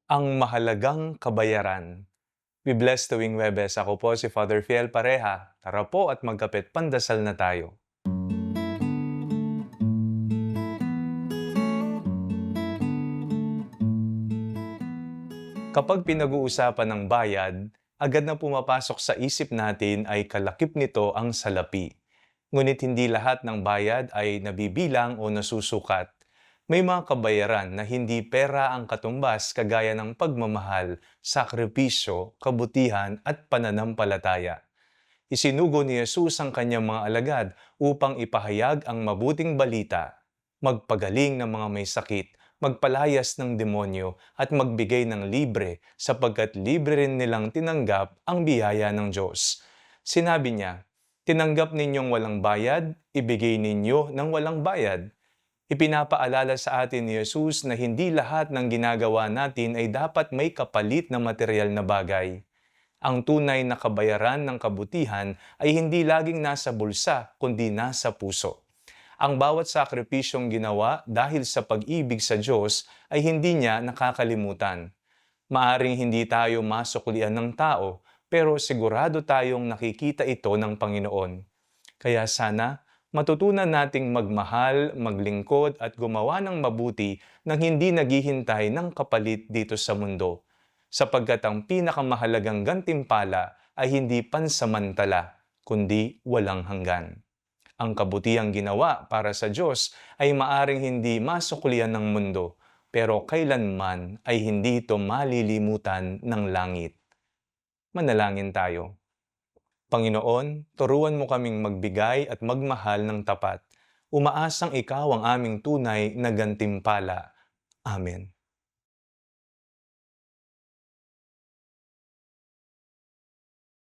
Ang mahalagang kabayaran. We bless tuwing Webes. Ako po si Father Fiel Pareha. Tara po at magkapit pandasal na tayo. Kapag pinag-uusapan ng bayad, agad na pumapasok sa isip natin ay kalakip nito ang salapi. Ngunit hindi lahat ng bayad ay nabibilang o nasusukat. May mga kabayaran na hindi pera ang katumbas kagaya ng pagmamahal, sakripisyo, kabutihan at pananampalataya. Isinugo ni Jesus ang kanyang mga alagad upang ipahayag ang mabuting balita, magpagaling ng mga may sakit, magpalayas ng demonyo at magbigay ng libre sapagkat libre rin nilang tinanggap ang biyaya ng Diyos. Sinabi niya, tinanggap ninyong walang bayad, ibigay ninyo ng walang bayad. Ipinapaalala sa atin ni Jesus na hindi lahat ng ginagawa natin ay dapat may kapalit na material na bagay. Ang tunay na kabayaran ng kabutihan ay hindi laging nasa bulsa, kundi nasa puso. Ang bawat sakripisyong ginawa dahil sa pag-ibig sa Diyos ay hindi niya nakakalimutan. Maaring hindi tayo masuklian ng tao, pero sigurado tayong nakikita ito ng Panginoon. Kaya sana, matutunan nating magmahal, maglingkod at gumawa ng mabuti nang hindi naghihintay ng kapalit dito sa mundo. Sapagkat ang pinakamahalagang gantimpala ay hindi pansamantala, kundi walang hanggan. Ang kabutihang ginawa para sa Diyos ay maaring hindi masuklian ng mundo, pero kailanman ay hindi ito malilimutan ng langit. Manalangin tayo. Panginoon, turuan mo kaming magbigay at magmahal ng tapat. Umaasang ikaw ang aming tunay na gantimpala. Amen.